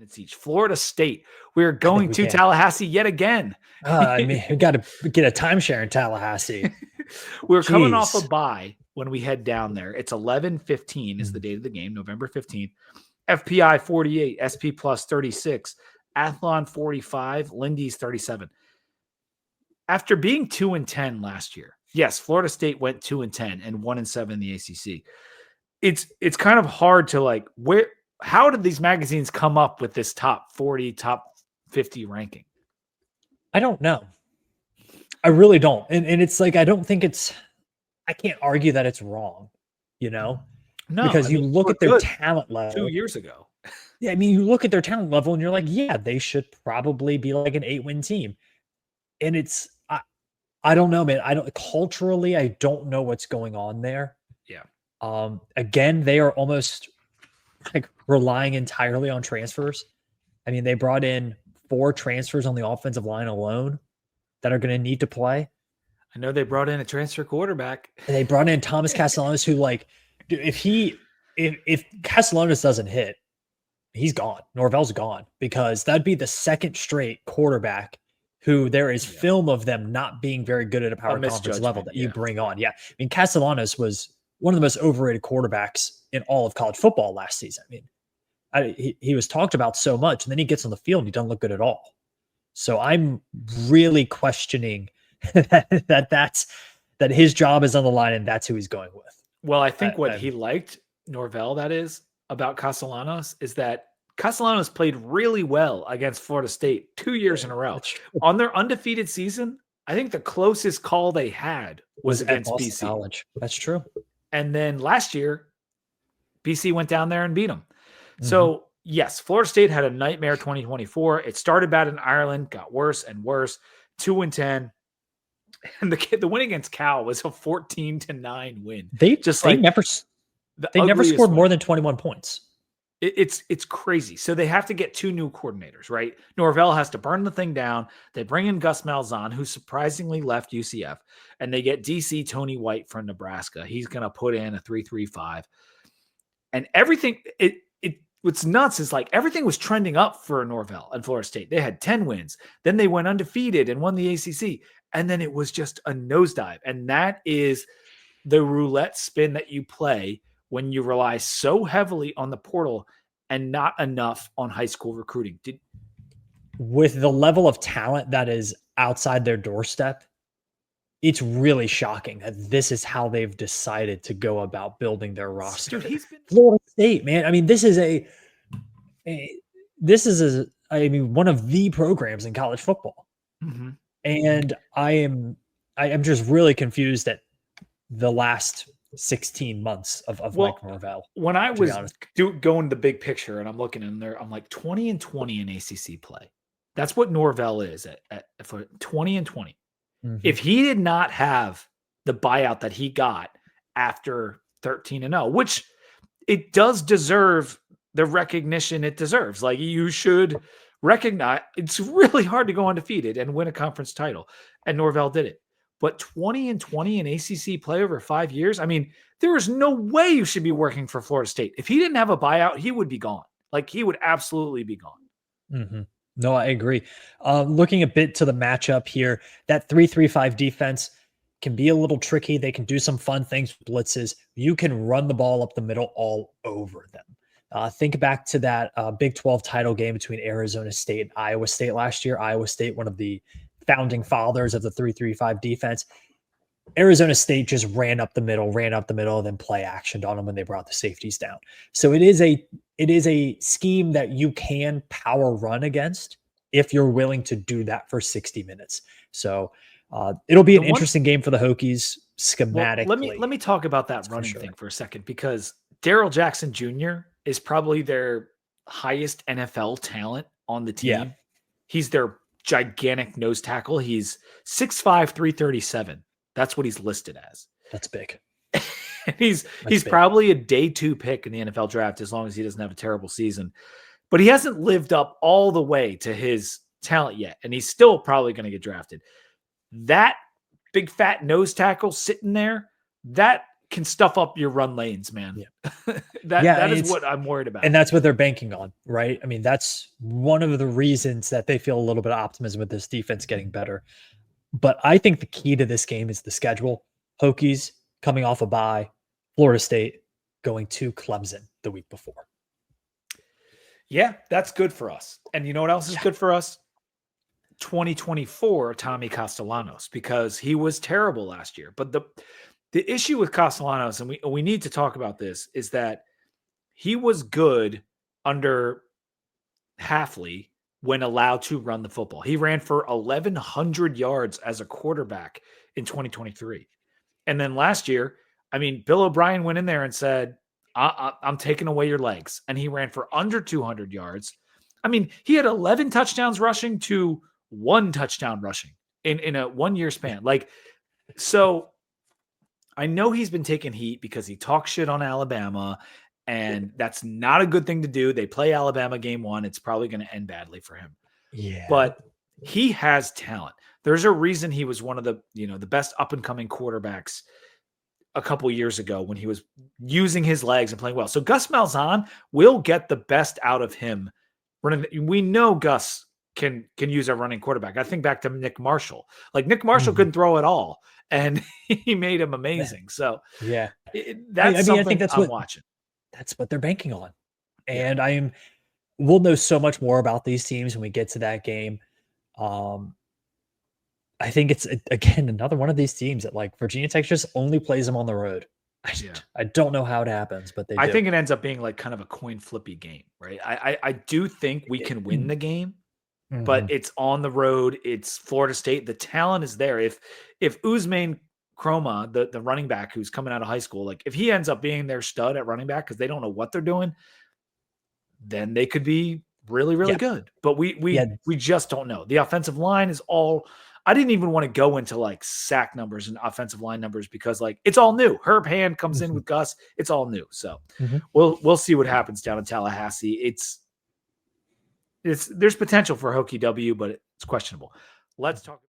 against each. Florida State. We're going to Tallahassee yet again. I mean, we got to get a timeshare in Tallahassee. We're coming off a bye when we head down there. It's 11/15 is the date of the game, November 15th. FPI 48, SP Plus 36, Athlon 45, Lindy's 37. After being 2-10 last year, yes, Florida State went 2-10 and 1-7 in the ACC. It's kind of hard to how did these magazines come up with this top 40, top 50 ranking? I don't know. I really don't. And it's like, I can't argue that it's wrong, No, because you look at their talent level 2 years ago. Yeah. I mean, you look at their talent level and you're like, yeah, they should probably be like an 8-win team. And I don't know, man. Culturally, I don't know what's going on there. Yeah. Again, they are almost like relying entirely on transfers. I mean, they brought in 4 transfers on the offensive line alone that are going to need to play. I know they brought in a transfer quarterback. And they brought in Thomas Castellanos, who if Castellanos doesn't hit, he's gone. Norvell's gone, because that'd be the second straight quarterback who there is film of them not being very good at a power conference level that you bring on. Yeah. I mean, Castellanos was one of the most overrated quarterbacks in all of college football last season. I mean, he was talked about so much, and then he gets on the field and he doesn't look good at all. So I'm really questioning that his job is on the line and that's who he's going with. Well, I think what he liked, Norvell, that is, about Castellanos is that Castellanos played really well against Florida State 2 years in a row. On their undefeated season, I think the closest call they had was against BC. College. That's true. And then last year, BC went down there and beat them. So, yes, Florida State had a nightmare 2024. It started bad in Ireland, got worse and worse, 2-10. And the win against Cal was a 14-9 win. They never scored more than 21 points. It's crazy. So they have to get 2 new coordinators, right? Norvell has to burn the thing down. They bring in Gus Malzahn, who surprisingly left UCF, and they get DC Tony White from Nebraska. He's going to put in a 3-3-5. And everything, what's nuts is everything was trending up for Norvell and Florida State. They had 10 wins. Then they went undefeated and won the ACC. And then it was just a nosedive. And that is the roulette spin that you play when you rely so heavily on the portal and not enough on high school recruiting. With the level of talent that is outside their doorstep, it's really shocking that this is how they've decided to go about building their roster. Dude, Florida State, man. I mean, this is one of the programs in college football. Mm-hmm. And I am just really confused at the last 16 months of Mike Norvell. When I was going the big picture and I'm looking in there, I'm like 20-20 in ACC play. That's what Norvell is at 20-20. Mm-hmm. If he did not have the buyout that he got after 13-0, which it does deserve the recognition it deserves. You should recognize it's really hard to go undefeated and win a conference title. And Norvell did it. But 20-20 in ACC play over 5 years, I mean, there is no way you should be working for Florida State. If he didn't have a buyout, he would be gone. He would absolutely be gone. Mm-hmm. No, I agree. Looking a bit to the matchup here, that 3-3-5 defense can be a little tricky. They can do some fun things with blitzes. You can run the ball up the middle all over them. Think back to that Big 12 title game between Arizona State and Iowa State last year. Iowa State, one of the founding fathers of the 3-3-5 defense. Arizona State just ran up the middle, then play actioned on them when they brought the safeties down. So it is a scheme that you can power run against if you're willing to do that for 60 minutes. So it'll be an interesting game for the Hokies schematically. Well, let me talk about that running thing for a second, because Darrell Jackson Jr. is probably their highest NFL talent on the team. Yeah. He's their gigantic nose tackle. He's 6'5", 337. That's what he's listed as. That's big. He's probably a day 2 pick in the NFL draft, as long as he doesn't have a terrible season. But he hasn't lived up all the way to his talent yet, and he's still probably going to get drafted. That big fat nose tackle sitting there, that can stuff up your run lanes, man. Yeah. That is what I'm worried about. And that's what they're banking on, right? I mean, that's one of the reasons that they feel a little bit of optimism with this defense getting better. But I think the key to this game is the schedule. Hokies coming off a bye, Florida State going to Clemson the week before. Yeah, that's good for us. And you know what else is good for us? 2024 Tommy Castellanos, because he was terrible last year. But the issue with Castellanos, and we need to talk about this, is that he was good under Hafley when allowed to run the football. He ran for 1,100 yards as a quarterback in 2023. And then last year, I mean, Bill O'Brien went in there and said, I'm taking away your legs. And he ran for under 200 yards. I mean, he had 11 touchdowns rushing to 1 touchdown rushing in a 1-year span. Like, so I know he's been taking heat because he talks shit on Alabama, and that's not a good thing to do. They play Alabama game 1. It's probably going to end badly for him. Yeah. But he has talent. There's a reason he was one of the, the best up and coming quarterbacks a couple years ago when he was using his legs and playing well. So Gus Malzahn will get the best out of him running. We know Gus can use a running quarterback. I think back to Nick Marshall. Like, Nick Marshall couldn't throw at all, and he made him amazing. So yeah, that's something I think I'm watching. That's what they're banking on. And we'll know so much more about these teams when we get to that game. I think it's, again, another one of these teams that, like, Virginia Tech just only plays them on the road. I don't know how it happens, but I think it ends up being like kind of a coin flippy game, right? I do think we can win the game, but it's on the road. It's Florida State. The talent is there. If Usman Chroma, the running back who's coming out of high school, like, if he ends up being their stud at running back because they don't know what they're doing, then they could be really, really good. But we just don't know. The offensive line is all. I didn't even want to go into like sack numbers and offensive line numbers because, like, it's all new. Herb Hand comes in with Gus. It's all new. So we'll see what happens down in Tallahassee. There's potential for Hokie W, but it's questionable. Let's talk.